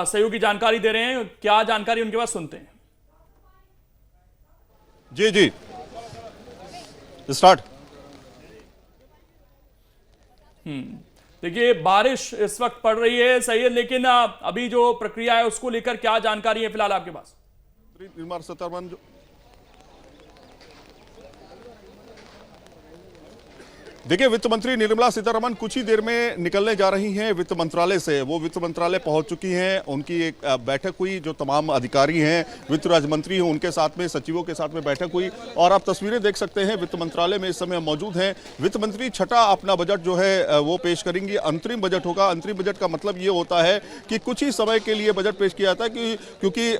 सहयोगी जानकारी दे रहे हैं, क्या जानकारी उनके पास सुनते हैं। जी जी स्टार्ट। देखिए, बारिश इस वक्त पड़ रही है सैयद, लेकिन अभी जो प्रक्रिया है उसको लेकर क्या जानकारी है फिलहाल आपके पास? निर्मला सीतारमण देखिए, वित्त मंत्री निर्मला सीतारमण कुछ ही देर में निकलने जा रही हैं वित्त मंत्रालय से। वो वित्त मंत्रालय पहुंच चुकी हैं, उनकी एक बैठक हुई, जो तमाम अधिकारी हैं, वित्त राज्य मंत्री हैं, उनके साथ में, सचिवों के साथ में बैठक हुई। और आप तस्वीरें देख सकते हैं, वित्त मंत्रालय में इस समय मौजूद हैं। वित्त मंत्री छठा अपना बजट जो है वो पेश करेंगी। अंतरिम बजट होगा। अंतरिम बजट का मतलब ये होता है कि कुछ ही समय के लिए बजट पेश किया जाता है, क्योंकि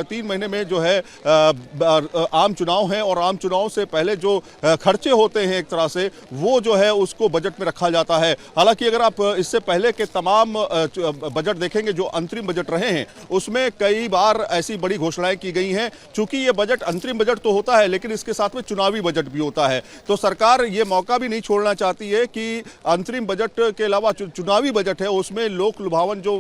3 महीने में जो है आम चुनाव है, और आम चुनाव से पहले जो खर्चे होते हैं एक तरह से, वो जो है उसको बजट में रखा जाता है। हालांकि अगर आप इससे पहले के तमाम बजट देखेंगे जो अंतरिम बजट रहे हैं, उसमें कई बार ऐसी बड़ी घोषणाएं की गई हैं। चूंकि ये बजट अंतरिम बजट तो होता है, लेकिन इसके साथ में चुनावी बजट भी होता है, तो सरकार ये मौका भी नहीं छोड़ना चाहती है कि अंतरिम बजट के अलावा चुनावी बजट है, उसमें लोक लुभावन जो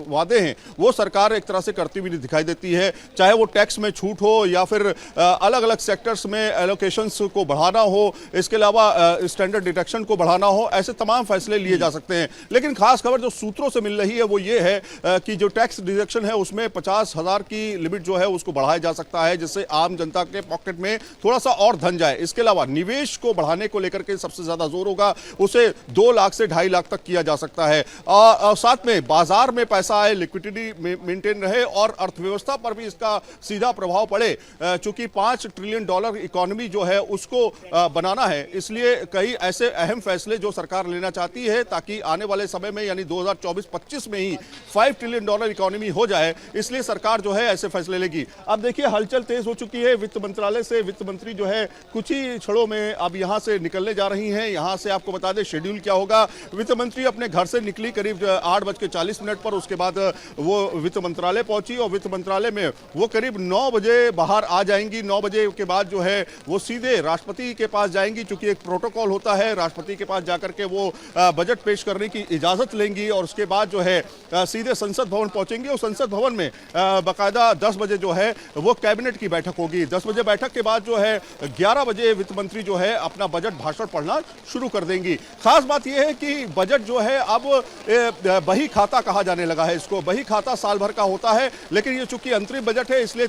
वादे हैं वो सरकार एक तरह से करती हुई दिखाई देती है। चाहे वो टैक्स में छूट हो, या फिर अलग अलग सेक्टर्स में एलोकेशंस को बढ़ाना हो, इसके अलावा स्टैंडर्ड डिडक्शन को बढ़ाना हो, ऐसे तमाम फैसले लिए जा सकते हैं। लेकिन खास खबर जो सूत्रों से मिल रही है वो ये है कि जो टैक्स डिडक्शन है उसमें 50,000 की लिमिट जो है उसको बढ़ाया जा सकता है, जिससे आम जनता के पॉकेट में थोड़ा सा और धन जाए। इसके अलावा निवेश को बढ़ाने को लेकर के सबसे ज्यादा जोर होगा, उसे 2 लाख से 2.5 लाख तक किया जा सकता है। और साथ में बाजार में पैसा आए, लिक्विडिटी मेंटेन रहे, और अर्थव्यवस्था पर भी इसका सीधा प्रभाव पड़े। चूंकि $5 ट्रिलियन इकोनॉमी जो है उसको बनाना है, इसलिए कई ऐसे अहम फैसले जो सरकार लेना चाहती है, ताकि आने वाले समय में यानी 2024-25 में ही $5 ट्रिलियन इकोनॉमी हो जाए, इसलिए सरकार जो है ऐसे फैसले लेगी। अब देखिए, हलचल तेज हो चुकी है वित्त मंत्रालय से। वित्त मंत्री जो है कुछ ही क्षणों में अब यहां से निकलने जा रही हैं। यहां से आपको बता दें शेड्यूल क्या होगा। वित्त मंत्री अपने घर से निकली करीब 8:40 पर, उसके बाद वो वित्त मंत्रालय पहुंची, और वित्त मंत्रालय में वो करीब 9 बजे बाहर आ जाएंगी। 9 बजे के बाद जो है वो सीधे राष्ट्रपति के पास जाएंगी, चूंकि एक प्रोटोकॉल होता है, राष्ट्रपति के पास जाकर के वो बजट पेश करने की इजाजत लेंगी, और उसके बाद जो है सीधे संसद भवन पहुंचेंगे। और संसद भवन में बाकायदा 10 बजे जो है वो कैबिनेट की बैठक होगी। 10 बजे बैठक के बाद जो है 11 बजे वित्त मंत्री जो है अपना बजट भाषण पढ़ना शुरू कर देंगी। खास बात यह है कि बजट जो है अब बही खाता कहा जाने लगा है इसको। बही खाता साल भर का होता है, लेकिन ये चूंकि अंतरिम बजट है, इसलिए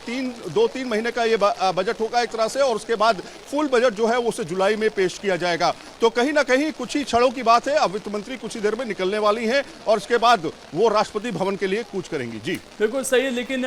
2-3 महीने का ये बजट होगा एक तरह से, और उसके बाद फुल बजट जो है उसे जुलाई में पेश किया जाएगा। तो कहीं ना कहीं कुछ ही क्षणों की बात है, अब वित्त मंत्री कुछ ही देर में निकलने वाली हैं, और उसके बाद वो राष्ट्रपति भवन के लिए कूच करेंगी। जी बिल्कुल सही है, लेकिन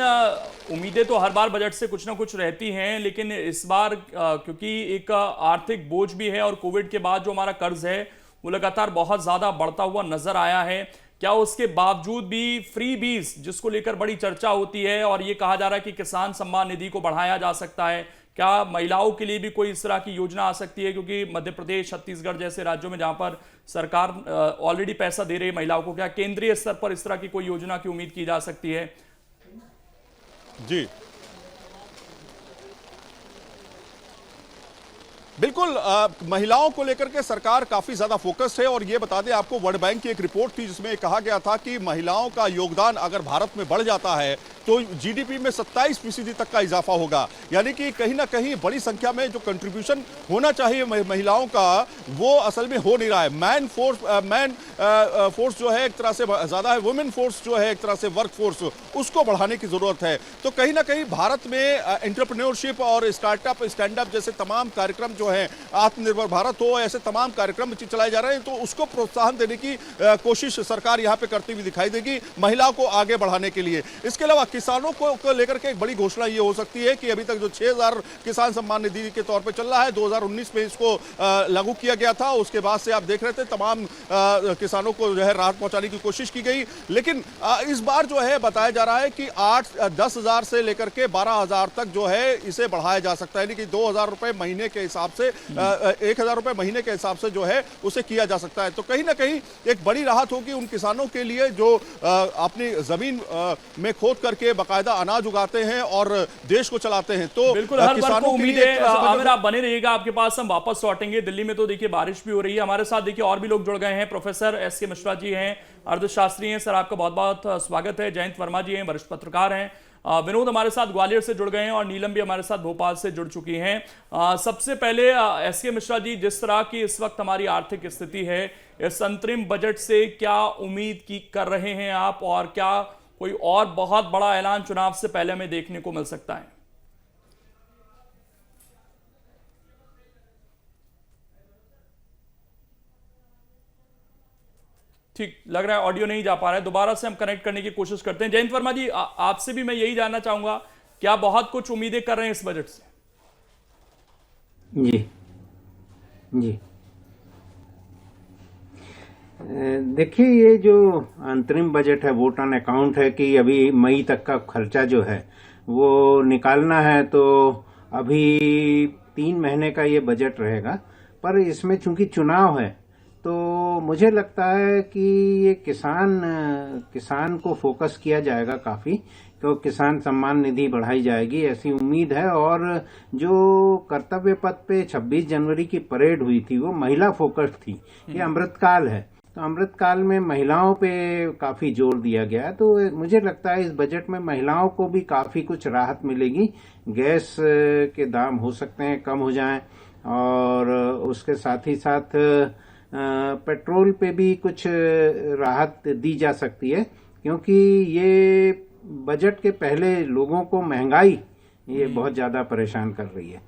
उम्मीदें तो हर बार बजट से कुछ ना कुछ रहती हैं, लेकिन इस बार क्योंकि एक आर्थिक बोझ भी है, और कोविड के बाद जो हमारा कर्ज है वो लगातार बहुत ज्यादा बढ़ता हुआ नजर आया है। क्या उसके बावजूद भी फ्री बीज, जिसको लेकर बड़ी चर्चा होती है, और ये कहा जा रहा है कि किसान सम्मान निधि को बढ़ाया जा सकता है, क्या महिलाओं के लिए भी कोई इस तरह की योजना आ सकती है? क्योंकि मध्य प्रदेश, छत्तीसगढ़ जैसे राज्यों में जहां पर सरकार ऑलरेडी पैसा दे रही है महिलाओं को, क्या केंद्रीय स्तर पर इस तरह की कोई योजना की उम्मीद की जा सकती है? जी बिल्कुल, महिलाओं को लेकर के सरकार काफी ज्यादा फोकस्ड है। और ये बता दें आपको, वर्ल्ड बैंक की एक रिपोर्ट थी जिसमें कहा गया था कि महिलाओं का योगदान अगर भारत में बढ़ जाता है तो जीडीपी में 27% तक का इजाफा होगा। यानी कि कहीं ना कहीं बड़ी संख्या में जो कंट्रीब्यूशन होना चाहिए महिलाओं का, वो असल में हो नहीं रहा है। मैन फोर्स जो है एक तरह से ज्यादा है, वुमेन फोर्स जो है एक तरह से वर्क फोर्स, उसको बढ़ाने की जरूरत है। तो कहीं ना कहीं भारत में एंटरप्रेन्योरशिप और स्टार्टअप, स्टैंड अप जैसे तमाम कार्यक्रम जो है, आत्मनिर्भर भारत हो, ऐसे तमाम कार्यक्रम चलाए जा रहे हैं, तो उसको प्रोत्साहन देने की कोशिश सरकार यहां पे करती हुई दिखाई देगी, महिलाओं को आगे बढ़ाने के लिए। इसके अलावा किसानों को लेकर के एक बड़ी घोषणा ये हो सकती है कि अभी तक जो 6,000 किसान सम्मान निधि के तौर पे चल रहा है, 2019 में इसको लागू किया गया था। उसके बाद से आप देख रहे थे तमाम किसानों को जो है राहत पहुंचाने की कोशिश की गई, लेकिन इस बार जो है बताया जा रहा है कि 10,000 से लेकर के 12,000 तक जो है इसे बढ़ाया जा सकता है। यानी कि 2,000 रुपए महीने के हिसाब से, 1,000 रुपए महीने के हिसाब से जो है उसे किया जा सकता है। तो कहीं ना कहीं एक बड़ी राहत होगी उन किसानों के लिए जो अपनी जमीन में खोद करके के बाकायदा अनाज उगाते हैं और देश को चलाते हैं। तो बिल्कुल हर वर्ग को उम्मीद है। आमिर, आप बने रहिएगा, आपके पास हम वापस लौटेंगे। दिल्ली में तो देखिए बारिश भी हो रही है। हमारे साथ देखिए और भी लोग जुड़ गए हैं। Professor SK. मिश्रा जी हैं, अर्थशास्त्री हैं, सर आपका बहुत बहुत स्वागत है। जयंत वर्मा जी हैं, वरिष्ठ पत्रकार हैं। विनोद हमारे साथ ग्वालियर से जुड़ गए हैं और नीलम भी हमारे साथ भोपाल से जुड़ चुकी हैं। सबसे पहले एस.के. मिश्रा जी, जिस तरह की इस वक्त हमारी आर्थिक स्थिति है, इस अंतरिम बजट से क्या उम्मीद की कर रहे हैं आप, और क्या कोई और बहुत बड़ा ऐलान चुनाव से पहले हमें देखने को मिल सकता है? ठीक लग रहा है ऑडियो नहीं जा पा रहा है, दोबारा से हम कनेक्ट करने की कोशिश करते हैं। जयंत वर्मा जी, आपसे भी मैं यही जानना चाहूंगा, क्या बहुत कुछ उम्मीदें कर रहे हैं इस बजट से? जी जी, देखिए, ये जो अंतरिम बजट है, वोट ऑन अकाउंट है कि अभी मई तक का खर्चा जो है वो निकालना है, तो अभी 3 महीने का ये बजट रहेगा। पर इसमें चूंकि चुनाव है तो मुझे लगता है कि ये किसान को फोकस किया जाएगा काफी, तो किसान सम्मान निधि बढ़ाई जाएगी ऐसी उम्मीद है। और जो कर्तव्य पथ पे 26 जनवरी की परेड हुई थी वो महिला फोकस थी। ये अमृतकाल है, तो अमृतकाल में महिलाओं पे काफी जोर दिया गया है। तो मुझे लगता है इस बजट में महिलाओं को भी काफी कुछ राहत मिलेगी। गैस के दाम हो सकते हैं कम हो जाएं, और उसके साथ ही साथ पेट्रोल पे भी कुछ राहत दी जा सकती है, क्योंकि ये बजट के पहले लोगों को महंगाई ये बहुत ज्यादा परेशान कर रही है।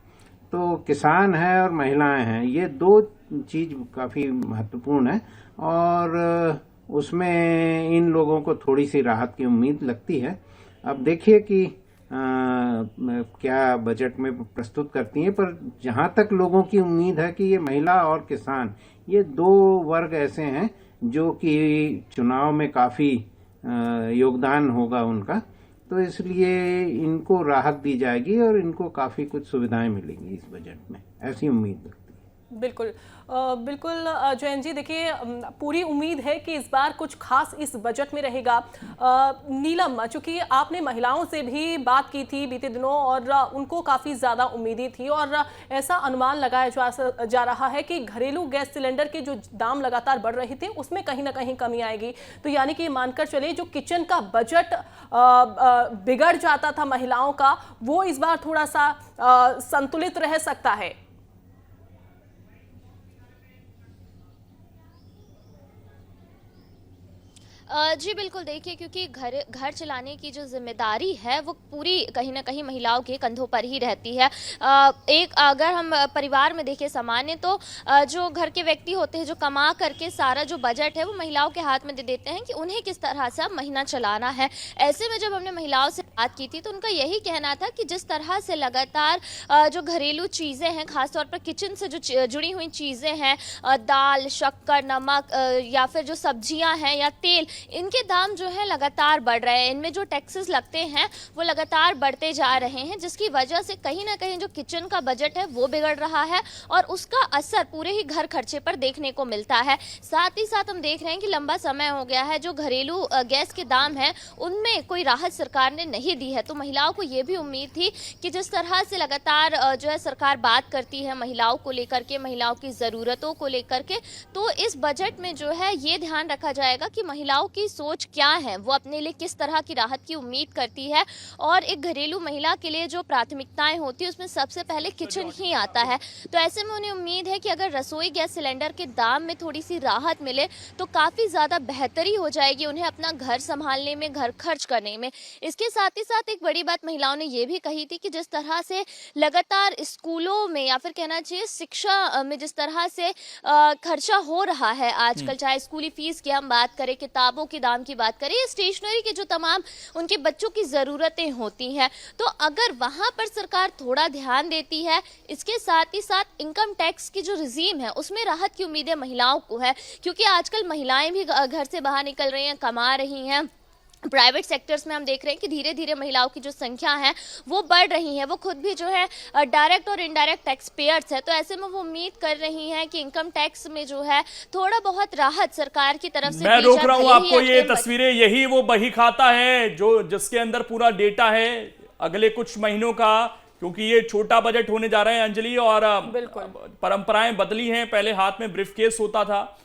तो किसान है और महिलाएं हैं, ये 2 चीज काफी महत्वपूर्ण है, और उसमें इन लोगों को थोड़ी सी राहत की उम्मीद लगती है। अब देखिए कि क्या बजट में प्रस्तुत करती हैं, पर जहां तक लोगों की उम्मीद है कि ये महिला और किसान, ये 2 वर्ग ऐसे हैं जो कि चुनाव में काफी योगदान होगा उनका, तो इसलिए इनको राहत दी जाएगी और इनको काफी कुछ सुविधाएं मिलेंगी इस बजट में, ऐसी उम्मीद लगती है। बिल्कुल बिल्कुल जयंत जी, देखिए पूरी उम्मीद है कि इस बार कुछ खास इस बजट में रहेगा। नीलम, चूंकि आपने महिलाओं से भी बात की थी बीते दिनों और उनको काफ़ी ज़्यादा उम्मीदें थी, और ऐसा अनुमान लगाया जा रहा है कि घरेलू गैस सिलेंडर के जो दाम लगातार बढ़ रहे थे उसमें कहीं ना कहीं कमी आएगी। तो यानी कि मानकर चले जो किचन का बजट बिगड़ जाता था महिलाओं का, वो इस बार थोड़ा सा संतुलित रह सकता है। जी बिल्कुल, देखिए, क्योंकि घर चलाने की जो जिम्मेदारी है वो पूरी कहीं ना कहीं महिलाओं के कंधों पर ही रहती है। एक अगर हम परिवार में देखें सामान्य, तो जो घर के व्यक्ति होते हैं जो कमा करके सारा जो बजट है वो महिलाओं के हाथ में दे देते हैं कि उन्हें किस तरह से अब महीना चलाना है। ऐसे में जब हमने महिलाओं से बात की थी तो उनका यही कहना था कि जिस तरह से लगातार जो घरेलू चीज़ें हैं, खासतौर पर किचन से जो जुड़ी हुई चीज़ें हैं, दाल, शक्कर, नमक, या फिर जो सब्जियां हैं या तेल, इनके दाम जो है लगातार बढ़ रहे हैं। इनमें जो टैक्सेस लगते हैं वो लगातार बढ़ते जा रहे हैं, जिसकी वजह से कहीं ना कहीं जो किचन का बजट है वो बिगड़ रहा है और उसका असर पूरे ही घर खर्चे पर देखने को मिलता है। साथ ही साथ हम देख रहे हैं कि लंबा समय हो गया है जो घरेलू गैस के दाम है उनमें कोई राहत सरकार ने नहीं दी है। तो महिलाओं को ये भी उम्मीद थी कि जिस तरह से लगातार जो है सरकार बात करती है महिलाओं को लेकर के, महिलाओं की ज़रूरतों को लेकर के, तो इस बजट में जो है ये ध्यान रखा जाएगा कि महिलाओं की सोच क्या है, वो अपने लिए किस तरह की राहत की उम्मीद करती है। और एक घरेलू महिला के लिए जो प्राथमिकताएं होती है उसमें सबसे पहले किचन ही आता है। तो ऐसे में उन्हें उम्मीद है कि अगर रसोई गैस सिलेंडर के दाम में थोड़ी सी राहत मिले तो काफ़ी ज़्यादा बेहतरी हो जाएगी उन्हें अपना घर संभालने में, घर खर्च करने में। इसके साथ ही साथ एक बड़ी बात महिलाओं ने ये भी कही थी कि जिस तरह से लगातार स्कूलों में या फिर कहना चाहिए शिक्षा में जिस तरह से खर्चा हो रहा है आजकल, चाहे स्कूली फीस की हम बात करें, किताबों के दाम की बात करें, स्टेशनरी के जो तमाम उनके बच्चों की ज़रूरतें होती हैं, तो अगर वहाँ पर सरकार थोड़ा ध्यान देती है, इसके साथ ही साथ इनकम टैक्स की जो रिजीम है उसमें राहत की उम्मीदें महिलाओं को है, क्योंकि आजकल महिलाएं भी घर से बाहर निकल रही हैं, कमा रही हैं, प्राइवेट सेक्टर्स में हम देख रहे हैं कि धीरे धीरे महिलाओं की जो संख्या है वो बढ़ रही है। वो खुद भी जो है डायरेक्ट और इनडायरेक्ट टैक्स पेयर्स है, तो ऐसे में वो उम्मीद कर रही हैं कि इनकम टैक्स में जो है थोड़ा बहुत राहत सरकार की तरफ से मैं दी रोक जाए। रहा हूं भले ही आपको, ये अंतरिम तस्वीरें, यही वो बही खाता है जो जिसके अंदर पूरा डेटा है अगले कुछ महीनों का, क्योंकि ये छोटा बजट होने जा रहा है अंजलि, और परंपराएं बदली हैं। पहले हाथ में ब्रीफकेस होता था,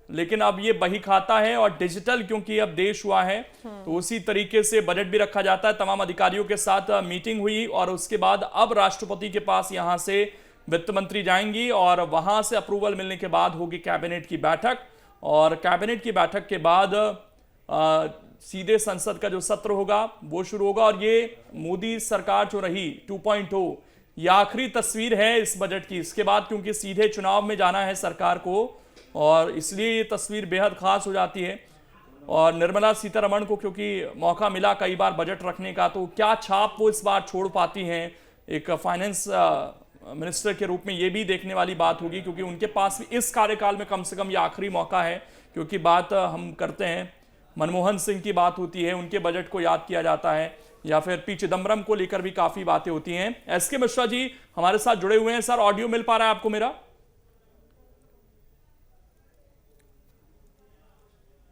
लेकिन अब ये बही खाता है और डिजिटल, क्योंकि अब देश हुआ है तो उसी तरीके से बजट भी रखा जाता है। तमाम अधिकारियों के साथ मीटिंग हुई और उसके बाद अब राष्ट्रपति के पास यहां से वित्त मंत्री जाएंगी और वहां से अप्रूवल मिलने के बाद होगी कैबिनेट की बैठक, और कैबिनेट की बैठक के बाद सीधे संसद का जो सत्र होगा वो शुरू होगा। और ये मोदी सरकार जो रही 2.0, ये आखिरी तस्वीर है इस बजट की। इसके बाद क्योंकि सीधे चुनाव में जाना है सरकार को, और इसलिए ये तस्वीर बेहद खास हो जाती है। और निर्मला सीतारमण को क्योंकि मौका मिला कई बार बजट रखने का, तो क्या छाप वो इस बार छोड़ पाती हैं एक फाइनेंस मिनिस्टर के रूप में, ये भी देखने वाली बात होगी, क्योंकि उनके पास भी इस कार्यकाल में कम से कम ये आखिरी मौका है। क्योंकि बात हम करते हैं, मनमोहन सिंह की बात होती है, उनके बजट को याद किया जाता है, या फिर पी चिदम्बरम को लेकर भी काफी बातें होती हैं। एसके मिश्रा जी हमारे साथ जुड़े हुए हैं। सर, ऑडियो मिल पा रहा है आपको मेरा?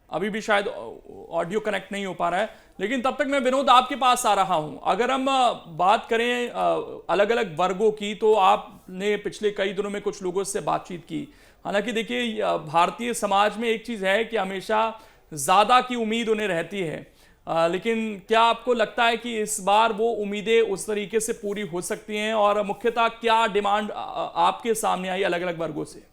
अभी भी शायद ऑडियो कनेक्ट नहीं हो पा रहा है, लेकिन तब तक मैं विनोद आपके पास आ रहा हूं। अगर हम बात करें अलग अलग वर्गों की, तो आपने पिछले कई दिनों में कुछ लोगों से बातचीत की। हालांकि देखिए, भारतीय समाज में एक चीज है कि हमेशा ज्यादा की उम्मीद उन्हें रहती है, लेकिन क्या आपको लगता है कि इस बार वो उम्मीदें उस तरीके से पूरी हो सकती हैं? और मुख्यतः क्या डिमांड आपके सामने आई अलग अलग वर्गों से?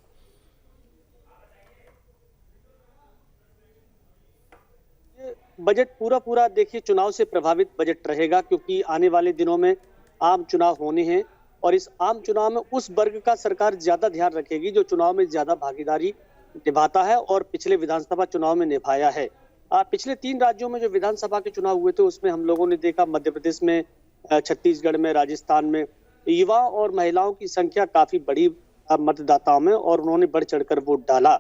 बजट पूरा देखिए चुनाव से प्रभावित बजट रहेगा, क्योंकि आने वाले दिनों में आम चुनाव होने हैं और इस आम चुनाव में उस वर्ग का सरकार ज्यादा ध्यान रखेगी जो चुनाव में ज्यादा भागीदारी निभाता है और पिछले विधानसभा चुनाव में निभाया है। पिछले 3 राज्यों में जो विधानसभा के चुनाव हुए थे उसमें हम लोगों ने देखा, मध्य प्रदेश में, छत्तीसगढ़ में, राजस्थान में युवा और महिलाओं की संख्या काफी बड़ी मतदाताओं में, और उन्होंने बढ़ चढ़कर वोट डाला।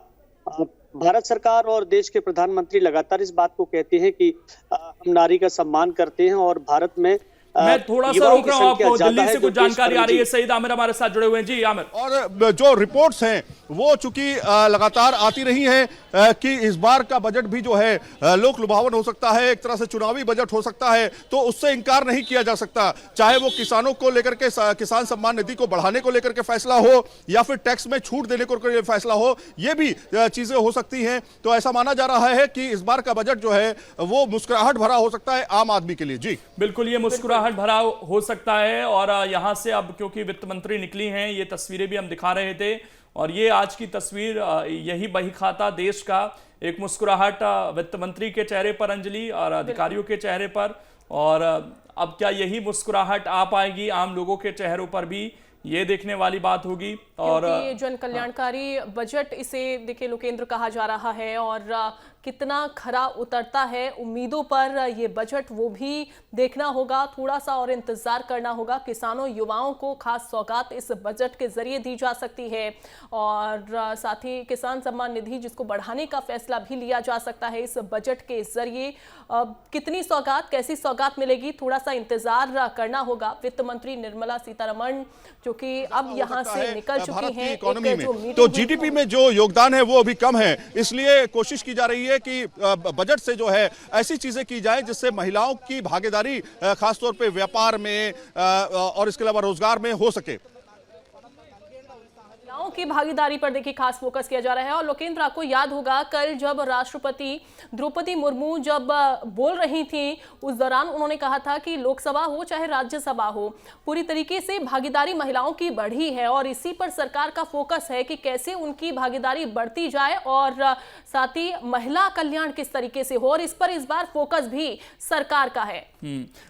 भारत सरकार और देश के प्रधानमंत्री लगातार इस बात को कहते हैं कि हम नारी का सम्मान करते हैं और भारत में मैं थोड़ा सा रोक रहा हूं आपको, दिल्ली से कुछ जानकारी आ रही है। सईद आमिर हमारे साथ जुड़े हुए हैं। जी आमिर। और जो रिपोर्ट्स हैं वो चूंकि लगातार आती रही हैं कि इस बार का बजट भी जो है लोक लुभावन हो सकता है, एक तरह से चुनावी बजट हो सकता है, तो उससे इनकार नहीं किया जा सकता। चाहे वो किसानों को लेकर के, किसान सम्मान निधि को बढ़ाने को लेकर के फैसला हो, या फिर टैक्स में छूट देने को फैसला हो, ये भी चीजें हो सकती हैं। तो ऐसा माना जा रहा है कि इस बार का बजट जो है वो मुस्कुराहट भरा हो सकता है आम आदमी के लिए। जी बिल्कुल, ये मुस्कुराहट भरा हो सकता है। और यहां से अब क्योंकि वित्त मंत्री निकली हैं, ये तस्वीरें भी हम दिखा रहे थे, और ये आज की तस्वीर, यही बही खाता देश का, एक मुस्कुराहट वित्त मंत्री के चेहरे पर अंजलि और अधिकारियों के चेहरे पर। और अब क्या यही मुस्कुराहट आ पाएगी आम लोगों के चेहरों पर भी, ये देखने वाली बात होगी। और ये जन कल्याणकारी बजट, इसे देखिए लोकेंद्र कहा जा रहा है, और कितना खरा उतरता है उम्मीदों पर ये बजट, वो भी देखना होगा। थोड़ा सा और इंतजार करना होगा। किसानों, युवाओं को खास सौगात इस बजट के जरिए दी जा सकती है, और साथ ही किसान सम्मान निधि जिसको बढ़ाने का फैसला भी लिया जा सकता है इस बजट के जरिए। कितनी सौगात, कैसी सौगात मिलेगी, थोड़ा सा इंतजार करना होगा। वित्त मंत्री निर्मला सीतारमण जो कि अब यहां से निकल चुकी हैं, इकोनॉमी में तो जीडीपी में जो योगदान है वो अभी कम है, इसलिए कोशिश की जा रही है कि बजट से जो है ऐसी चीजें की जाए जिससे महिलाओं की भागीदारी खासतौर पे व्यापार में और इसके अलावा रोजगार में हो सके। महिलाओं की भागीदारी पर देखिए खास फोकस किया जा रहा है। और लोकेंद्र, आपको याद होगा कल जब राष्ट्रपति द्रौपदी मुर्मू जब बोल रही थी, उस दौरान उन्होंने कहा था कि लोकसभा हो चाहे राज्यसभा हो, पूरी तरीके से भागीदारी महिलाओं की बढ़ी है, और इसी पर सरकार का फोकस है कि कैसे उनकी भागीदारी बढ़ती जाए और साथ ही महिला कल्याण किस तरीके से हो, और इस पर इस बार फोकस भी सरकार का है।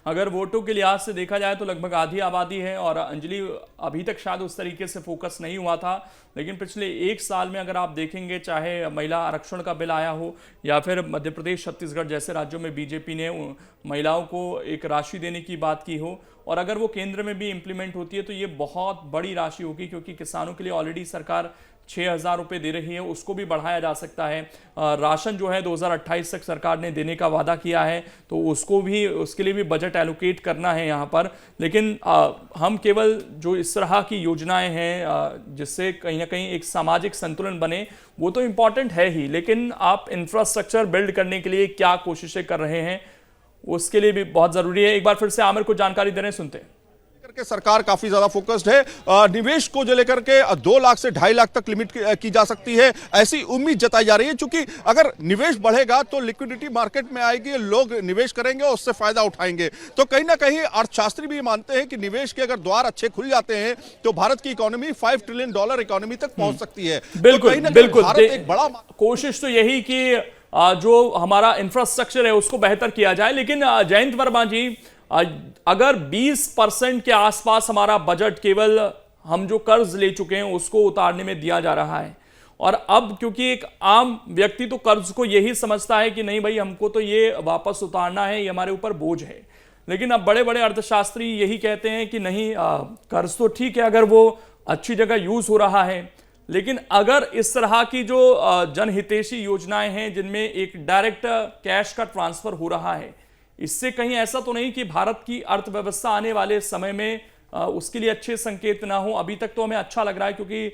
अगर वोटों के लिहाज से देखा जाए तो लगभग आधी आबादी है, और अंजलि अभी तक शायद उस तरीके से फोकस नहीं हुआ था, लेकिन पिछले 1 साल में अगर आप देखेंगे, चाहे महिला आरक्षण का बिल आया हो, या फिर मध्य प्रदेश, छत्तीसगढ़ जैसे राज्यों में बीजेपी ने महिलाओं को एक राशि देने की बात की हो, और अगर वो केंद्र में भी इंप्लीमेंट होती है तो ये बहुत बड़ी राशि होगी, क्योंकि किसानों के लिए ऑलरेडी सरकार 6,000 रुपये दे रही है उसको भी बढ़ाया जा सकता है। राशन जो है 2028 तक सरकार ने देने का वादा किया है, तो उसके लिए भी बजट एलोकेट करना है यहाँ पर। लेकिन हम केवल जो इस तरह की योजनाएं हैं जिससे कहीं ना कहीं एक सामाजिक संतुलन बने, वो तो इम्पॉर्टेंट है ही, लेकिन आप इंफ्रास्ट्रक्चर बिल्ड करने के लिए क्या कोशिशें कर रहे हैं उसके लिए भी बहुत जरूरी है। एक बार फिर से आमिर को जानकारी दे रहे हैं, सुनते हैं। करके सरकार काफी ज्यादा फोकस्ड है। निवेश को जो लेकर के 2 लाख से 2.5 लाख तक लिमिट की जा सकती है, ऐसी उम्मीद जताई जा रही है। क्योंकि अगर निवेश बढ़ेगा तो लिक्विडिटी मार्केट में आएगी, लोग निवेश करेंगे और उससे फायदा उठाएंगे। तो कहीं ना कहीं अर्थशास्त्री भी मानते हैं कि निवेश के अगर द्वार अच्छे खुल जाते हैं तो भारत की इकोनॉमी $5 ट्रिलियन इकोनॉमी तक पहुंच सकती है। बिल्कुल, तो बिल्कुल भारत एक बड़ा कोशिश तो यही कि जो हमारा इंफ्रास्ट्रक्चर है उसको बेहतर किया जाए। लेकिन जयंत वर्मा जी, अगर 20% के आसपास हमारा बजट केवल हम जो कर्ज ले चुके हैं उसको उतारने में दिया जा रहा है, और अब क्योंकि एक आम व्यक्ति तो कर्ज को यही समझता है कि नहीं भाई हमको तो ये वापस उतारना है, ये हमारे ऊपर बोझ है। लेकिन अब बड़े बड़े अर्थशास्त्री यही कहते हैं कि नहीं, कर्ज तो ठीक है अगर वो अच्छी जगह यूज हो रहा है, लेकिन अगर इस तरह की जो जनहितैषी योजनाएं हैं जिनमें एक डायरेक्ट कैश का ट्रांसफर हो रहा है, इससे कहीं ऐसा तो नहीं कि भारत की अर्थव्यवस्था आने वाले समय में उसके लिए अच्छे संकेत ना हो। अभी तक तो हमें अच्छा लग रहा है क्योंकि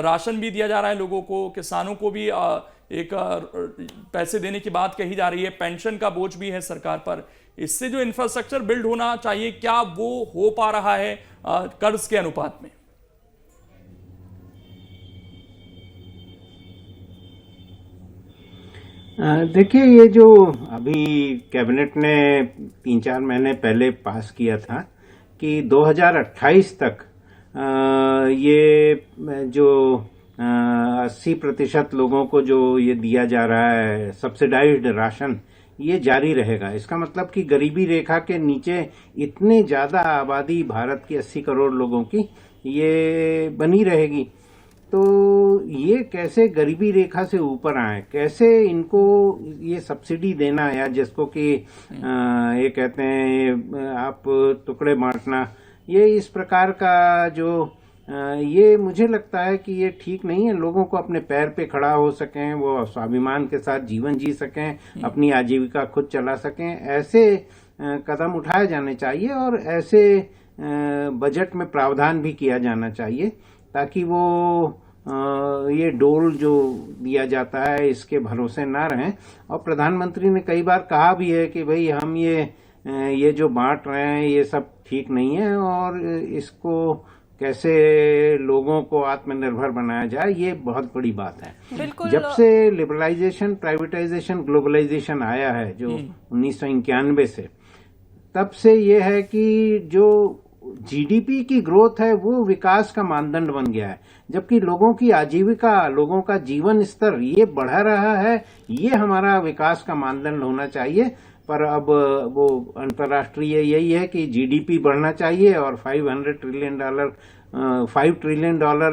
राशन भी दिया जा रहा है लोगों को, किसानों को भी एक पैसे देने की बात कही जा रही है, पेंशन का बोझ भी है सरकार पर। इससे जो इंफ्रास्ट्रक्चर बिल्ड होना चाहिए, क्या वो हो पा रहा है कर्ज के अनुपात में? देखिए, ये जो अभी कैबिनेट ने 3-4 महीने पहले पास किया था कि 2028 तक ये जो 80% लोगों को जो ये दिया जा रहा है सब्सिडाइज्ड राशन, ये जारी रहेगा। इसका मतलब कि गरीबी रेखा के नीचे इतनी ज्यादा आबादी भारत की 80 करोड़ लोगों की ये बनी रहेगी। तो ये कैसे गरीबी रेखा से ऊपर आए, कैसे इनको ये सब्सिडी देना, या जिसको कि ये कहते हैं आप टुकड़े बांटना, ये इस प्रकार का जो ये मुझे लगता है कि ये ठीक नहीं है। लोगों को अपने पैर पे खड़ा हो सकें, वो स्वाभिमान के साथ जीवन जी सकें, अपनी आजीविका खुद चला सकें, ऐसे कदम उठाए जाने चाहिए और ऐसे बजट में प्रावधान भी किया जाना चाहिए ताकि वो ये डोल जो दिया जाता है इसके भरोसे ना रहें। और प्रधानमंत्री ने कई बार कहा भी है कि भाई हम ये जो बांट रहे हैं ये सब ठीक नहीं है और इसको कैसे लोगों को आत्मनिर्भर बनाया जाए, ये बहुत बड़ी बात है। जब से लिबरलाइजेशन, प्राइवेटाइजेशन, ग्लोबलाइजेशन आया है जो 1991 से, तब से ये है कि जो जीडीपी की ग्रोथ है वो विकास का मानदंड बन गया है, जबकि लोगों की आजीविका, लोगों का जीवन स्तर ये बढ़ रहा है। ये हमारा विकास का मानदंड होना चाहिए। पर अब वो अंतर्राष्ट्रीय यही है कि जीडीपी बढ़ना चाहिए और $5 ट्रिलियन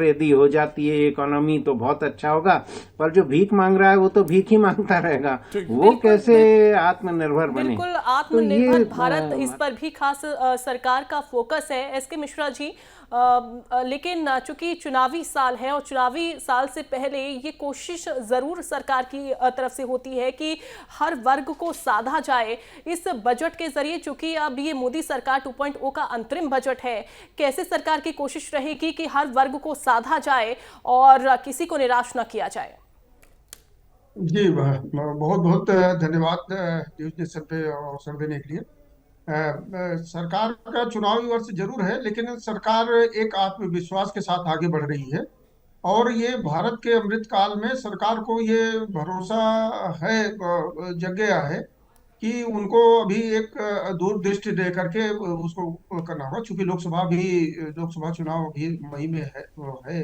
यदि हो जाती है इकोनॉमी तो बहुत अच्छा होगा। पर जो भीख मांग रहा है वो तो भीख ही मांगता रहेगा, वो कैसे आत्मनिर्भर बने। बिल्कुल, आत्मनिर्भर भारत, इस पर भी खास सरकार का फोकस है एसके मिश्रा जी। लेकिन चूंकि चुनावी साल है और चुनावी साल से पहले ये कोशिश जरूर सरकार की तरफ से होती है कि हर वर्ग को साधा जाए इस बजट के जरिए। चूंकि अब ये मोदी सरकार 2.0 का अंतरिम बजट है, कैसे सरकार की कोशिश रहेगी कि हर वर्ग को साधा जाए और किसी को निराश न किया जाए? जी, बहुत बहुत धन्यवाद न्यूज नेशन पे अवसर देने के लिए। सरकार का चुनावी वर्ष जरूर है, लेकिन सरकार एक आत्मविश्वास के साथ आगे बढ़ रही है और ये भारत के अमृत काल में सरकार को ये भरोसा है, जग गया है कि उनको अभी एक दूरदृष्टि दे करके उसको करना होगा। चूंकि लोकसभा चुनाव अभी मई में है,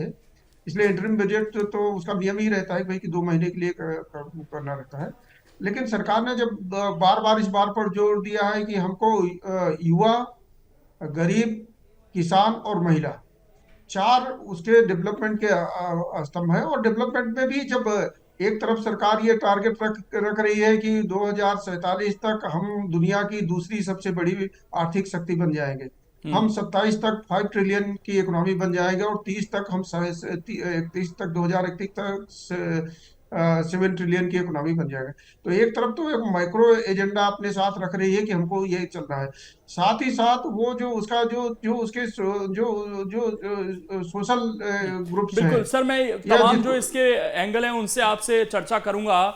इसलिए इंटरिम बजट तो उसका नियम ही रहता है भाई कि 2 महीने के लिए करना रहता है। लेकिन सरकार ने जब बार बार इस बार पर जोर दिया है कि हमको युवा, गरीब, किसान और महिला, 4 उसके डेवलपमेंट के स्तंभ है। और डेवलपमेंट में भी जब एक तरफ सरकार ये टारगेट रख रही है कि 2047 तक हम दुनिया की दूसरी सबसे बड़ी आर्थिक शक्ति बन जाएंगे, हम 27 तक 5 ट्रिलियन की इकोनॉमी बन जाएगा और 30 तक हम 31 तक 2031 तक 7 ट्रिलियन की इकोनॉमी बन जाएगा। तो एक तरफ तो एक माइक्रो एजेंडा अपने साथ रख रही है कि हमको ये चलना है, साथ ही साथ वो जो उसका जो उसके जो सोशल ग्रुप्स हैं बिल्कुल सर, मैं या तमाम जो जिनको इसके एंगल हैं उनसे आपसे चर्चा करूंगा।